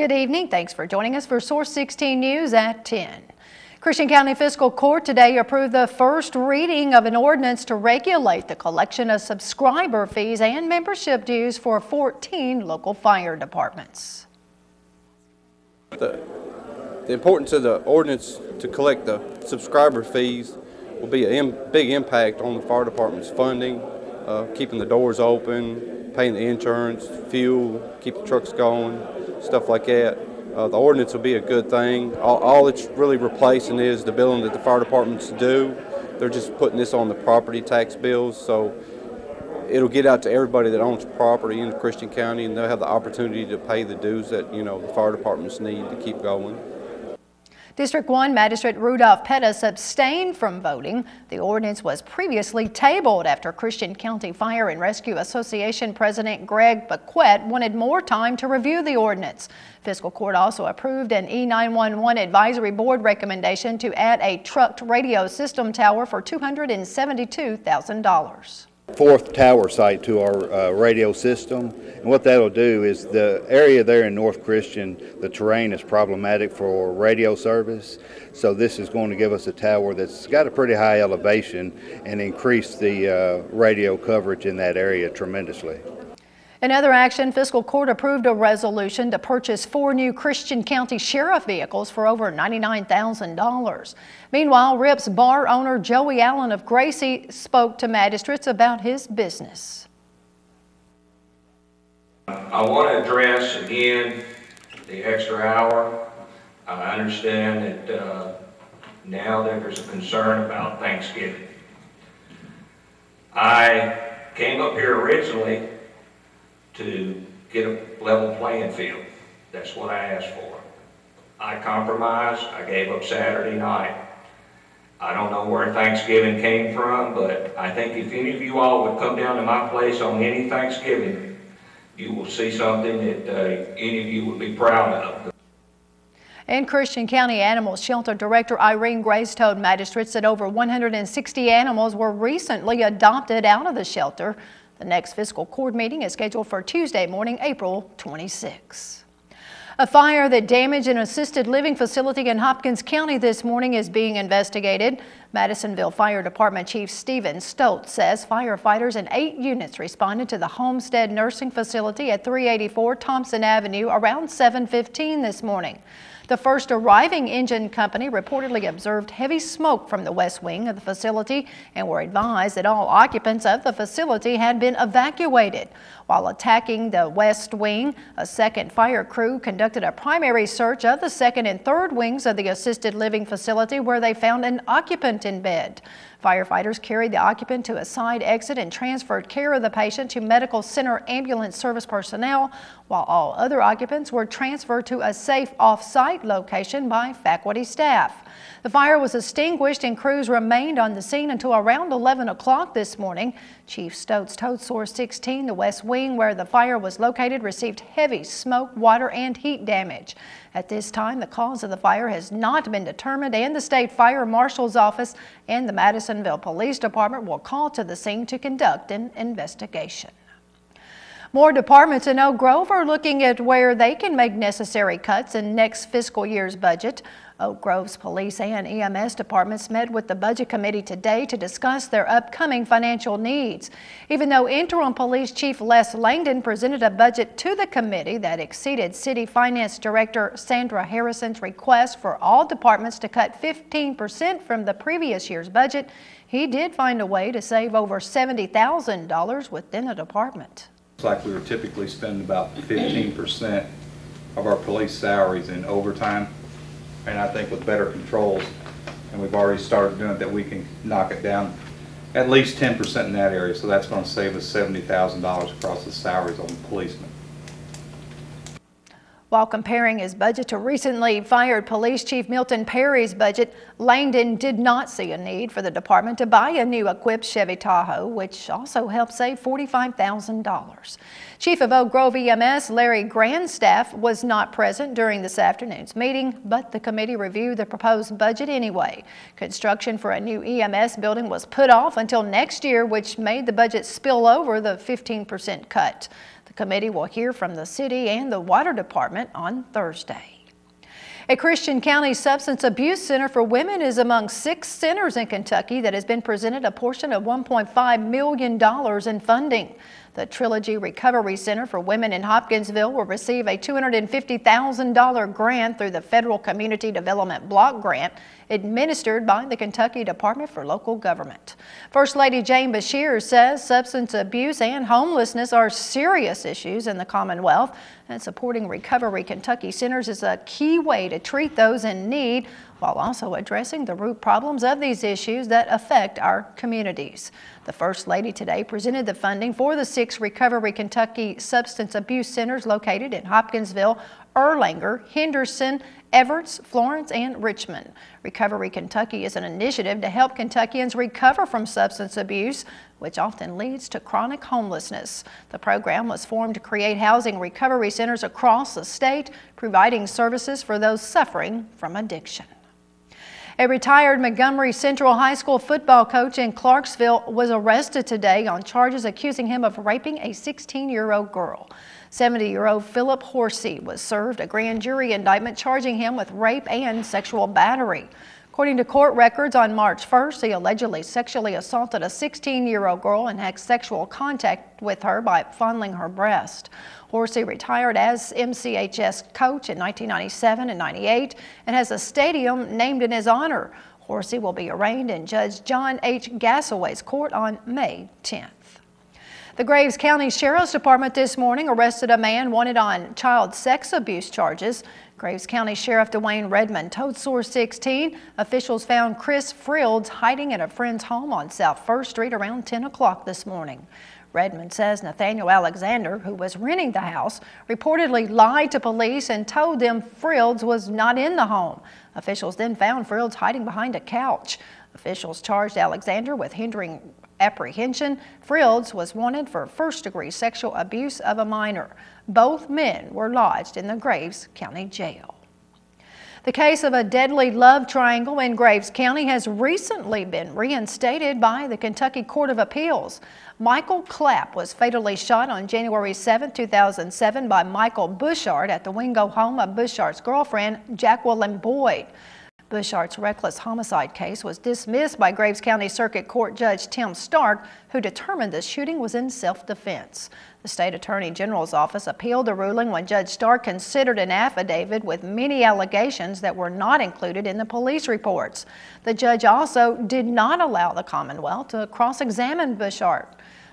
Good evening. Thanks for joining us for Source 16 News at 10. Christian County Fiscal Court today approved the first reading of an ordinance to regulate the collection of subscriber fees and membership dues for 14 local fire departments. The importance of the ordinance to collect the subscriber fees will be a big impact on the fire department's funding, keeping the doors open, paying the insurance, fuel, keep the trucks going, stuff like that. The ordinance will be a good thing. All it's really replacing is the billing that the fire departments do. They're just putting this on the property tax bills, so it'll get out to everybody that owns property in Christian County, and they'll have the opportunity to pay the dues that the fire departments need to keep going. District 1 Magistrate Rudolph Pettis abstained from voting. The ordinance was previously tabled after Christian County Fire and Rescue Association President Greg Bequette wanted more time to review the ordinance. Fiscal Court also approved an E911 Advisory Board recommendation to add a trucked radio system tower for $272,000. Fourth tower site to our radio system, and what that'll do is the area there in North Christian, the terrain is problematic for radio service, so this is going to give us a tower that's got a pretty high elevation and increase the radio coverage in that area tremendously. In other action, Fiscal Court approved a resolution to purchase 4 new Christian County Sheriff vehicles for over $99,000. Meanwhile, Rip's bar owner Joey Allen of Gracie spoke to magistrates about his business. I want to address again the extra hour. I understand that now that there's a concern about Thanksgiving. I came up here originally to get a level playing field. That's what I asked for. I compromised. I gave up Saturday night. I don't know where Thanksgiving came from, but I think if any of you all would come down to my place on any Thanksgiving, you will see something that any of you would be proud of. And Christian County Animal Shelter Director Irene Grace told magistrates that over 160 animals were recently adopted out of the shelter. The next fiscal court meeting is scheduled for Tuesday morning, April 26. A fire that damaged an assisted living facility in Hopkins County this morning is being investigated. Madisonville Fire Department Chief Stephen Stoltz says firefighters in 8 units responded to the Homestead Nursing Facility at 384 Thompson Avenue around 7:15 this morning. The first arriving engine company reportedly observed heavy smoke from the west wing of the facility and were advised that all occupants of the facility had been evacuated. While attacking the west wing, a second fire crew conducted a primary search of the second and third wings of the assisted living facility where they found an occupant in bed. Firefighters carried the occupant to a side exit and transferred care of the patient to medical center ambulance service personnel, while all other occupants were transferred to a safe off-site location by faculty staff. The fire was extinguished and crews remained on the scene until around 11 o'clock this morning. Chief Stoltz told Source 16 the west wing where the fire was located received heavy smoke, water, and heat damage. At this time, the cause of the fire has not been determined, and the State Fire Marshal's Office and the Madisonville Police Department will call to the scene to conduct an investigation. More departments in Oak Grove are looking at where they can make necessary cuts in next fiscal year's budget. Oak Grove's police and EMS departments met with the budget committee today to discuss their upcoming financial needs. Even though interim police chief Les Langdon presented a budget to the committee that exceeded city finance director Sandra Harrison's request for all departments to cut 15% from the previous year's budget, he did find a way to save over $70,000 within the department. It's like we were typically spending about 15% of our police salaries in overtime, and I think with better controls, and we've already started doing it, that we can knock it down at least 10% in that area. So that's going to save us $70,000 across the salaries on the policemen. While comparing his budget to recently fired Police Chief Milton Perry's budget, Langdon did not see a need for the department to buy a new equipped Chevy Tahoe, which also helped save $45,000. Chief of Oak Grove EMS Larry Grandstaff was not present during this afternoon's meeting, but the committee reviewed the proposed budget anyway. Construction for a new EMS building was put off until next year, which made the budget spill over the 15% cut. The The committee will hear from the city and the water department on Thursday. A Christian County Substance Abuse Center for Women is among 6 centers in Kentucky that has been presented a portion of $1.5 million in funding. The Trilogy Recovery Center for Women in Hopkinsville will receive a $250,000 grant through the Federal Community Development Block Grant administered by the Kentucky Department for Local Government. First Lady Jane Beshear says substance abuse and homelessness are serious issues in the Commonwealth, and supporting Recovery Kentucky centers is a key way to treat those in need while also addressing the root problems of these issues that affect our communities. The First Lady today presented the funding for the 6 Recovery Kentucky substance abuse centers located in Hopkinsville, Erlanger, Henderson, Everts, Florence, and Richmond. Recovery Kentucky is an initiative to help Kentuckians recover from substance abuse, which often leads to chronic homelessness. The program was formed to create housing recovery centers across the state, providing services for those suffering from addiction. A retired Montgomery Central High School football coach in Clarksville was arrested today on charges accusing him of raping a 16-year-old girl. 70-year-old Philip Horsey was served a grand jury indictment charging him with rape and sexual battery. According to court records, on March 1st, he allegedly sexually assaulted a 16-year-old girl and had sexual contact with her by fondling her breast. Horsey retired as MCHS coach in 1997 and 98 and has a stadium named in his honor. Horsey will be arraigned in Judge John H. Gassaway's court on May 10th. The Graves County Sheriff's Department this morning arrested a man wanted on child sex abuse charges. Graves County Sheriff Dwayne Redmond told Source 16 officials found Chris Frilds hiding at a friend's home on South 1st Street around 10 o'clock this morning. Redmond says Nathaniel Alexander, who was renting the house, reportedly lied to police and told them Frilds was not in the home. Officials then found Frilds hiding behind a couch. Officials charged Alexander with hindering apprehension. Frilds was wanted for first-degree sexual abuse of a minor. Both men were lodged in the Graves County Jail. The case of a deadly love triangle in Graves County has recently been reinstated by the Kentucky Court of Appeals. Michael Clapp was fatally shot on January 7, 2007 by Michael Bushart at the Wingo home of Bushart's girlfriend, Jacqueline Boyd. Bushart's reckless homicide case was dismissed by Graves County Circuit Court Judge Tim Stark, who determined the shooting was in self-defense. The State Attorney General's office appealed the ruling when Judge Stark considered an affidavit with many allegations that were not included in the police reports. The judge also did not allow the Commonwealth to cross-examine Bushart.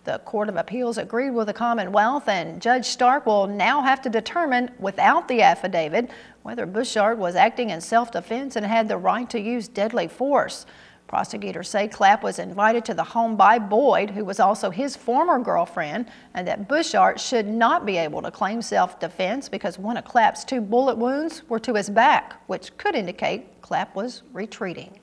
The Court of Appeals agreed with the Commonwealth, and Judge Stark will now have to determine, without the affidavit, whether Bushart was acting in self-defense and had the right to use deadly force. Prosecutors say Clapp was invited to the home by Boyd, who was also his former girlfriend, and that Bushart should not be able to claim self-defense because one of Clapp's 2 bullet wounds were to his back, which could indicate Clapp was retreating.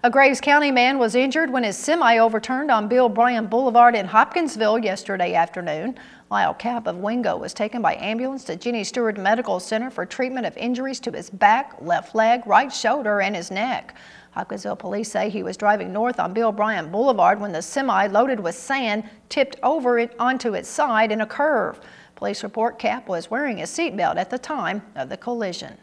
A Graves County man was injured when his semi overturned on Bill Bryan Boulevard in Hopkinsville yesterday afternoon. Lyle Capp of Wingo was taken by ambulance to Jenny Stewart Medical Center for treatment of injuries to his back, left leg, right shoulder, and his neck. Hopkinsville police say he was driving north on Bill Bryan Boulevard when the semi loaded with sand tipped over onto its side in a curve. Police report Capp was wearing a seatbelt at the time of the collision.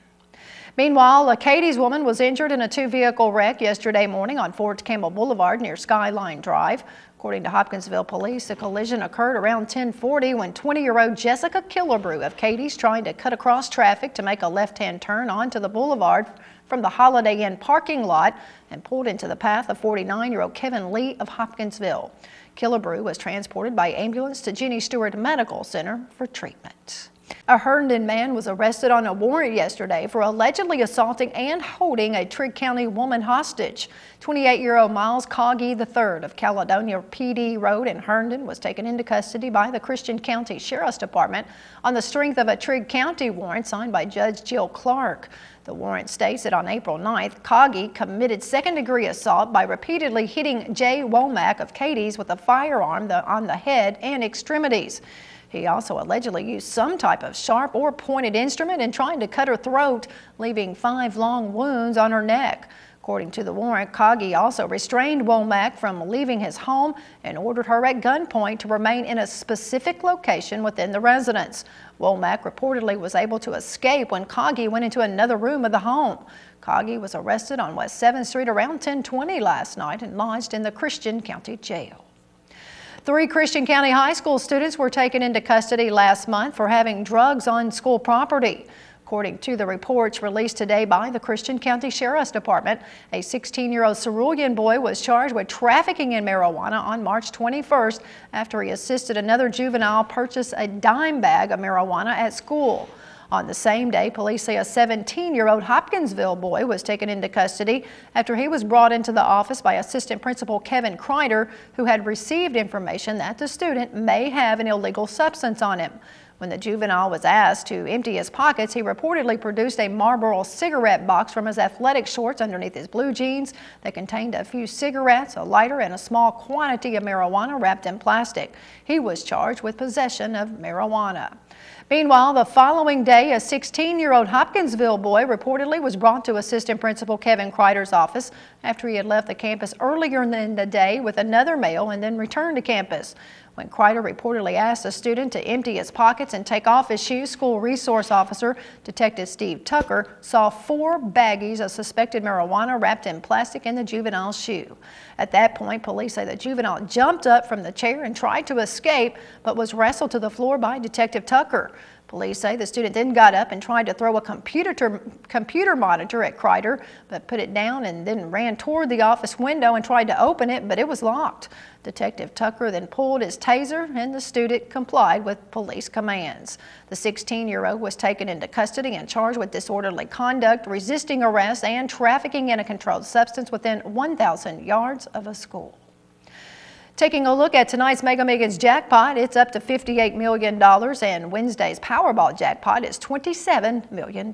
Meanwhile, a Cadiz woman was injured in a 2-vehicle wreck yesterday morning on Fort Campbell Boulevard near Skyline Drive. According to Hopkinsville police, the collision occurred around 10:40 when 20-year-old Jessica Killebrew of Cadiz tried to cut across traffic to make a left-hand turn onto the boulevard from the Holiday Inn parking lot and pulled into the path of 49-year-old Kevin Lee of Hopkinsville. Killebrew was transported by ambulance to Jenny Stewart Medical Center for treatment. A Herndon man was arrested on a warrant yesterday for allegedly assaulting and holding a Trigg County woman hostage. 28-year-old Miles Coggy III of Caledonia PD Road in Herndon was taken into custody by the Christian County Sheriff's Department on the strength of a Trigg County warrant signed by Judge Jill Clark. The warrant states that on April 9th, Coggy committed second-degree assault by repeatedly hitting Jay Womack of Cadiz with a firearm on the head and extremities. He also allegedly used some type of sharp or pointed instrument in trying to cut her throat, leaving 5 long wounds on her neck. According to the warrant, Coggy also restrained Womack from leaving his home and ordered her at gunpoint to remain in a specific location within the residence. Womack reportedly was able to escape when Coggy went into another room of the home. Coggy was arrested on West 7th Street around 10:20 last night and lodged in the Christian County Jail. 3 Christian County High School students were taken into custody last month for having drugs on school property. According to the reports released today by the Christian County Sheriff's Department, a 16-year-old Cerulean boy was charged with trafficking in marijuana on March 21st after he assisted another juvenile purchase a dime bag of marijuana at school. On the same day, police say a 17-year-old Hopkinsville boy was taken into custody after he was brought into the office by Assistant Principal Kevin Kreider, who had received information that the student may have an illegal substance on him. When the juvenile was asked to empty his pockets, he reportedly produced a Marlboro cigarette box from his athletic shorts underneath his blue jeans that contained a few cigarettes, a lighter, and a small quantity of marijuana wrapped in plastic. He was charged with possession of marijuana. Meanwhile, the following day, a 16-year-old Hopkinsville boy reportedly was brought to Assistant Principal Kevin Kreider's office after he had left the campus earlier in the day with another male and then returned to campus. When Kreider reportedly asked the student to empty his pockets and take off his shoes, school resource officer Detective Steve Tucker saw 4 baggies of suspected marijuana wrapped in plastic in the juvenile's shoe. At that point, police say the juvenile jumped up from the chair and tried to escape, but was wrestled to the floor by Detective Tucker. Police say the student then got up and tried to throw a computer monitor at Kreider, but put it down and then ran toward the office window and tried to open it, but it was locked. Detective Tucker then pulled his taser and the student complied with police commands. The 16-year-old was taken into custody and charged with disorderly conduct, resisting arrest, and trafficking in a controlled substance within 1,000 yards of a school. Taking a look at tonight's Mega Millions jackpot, it's up to $58 million, and Wednesday's Powerball jackpot is $27 million.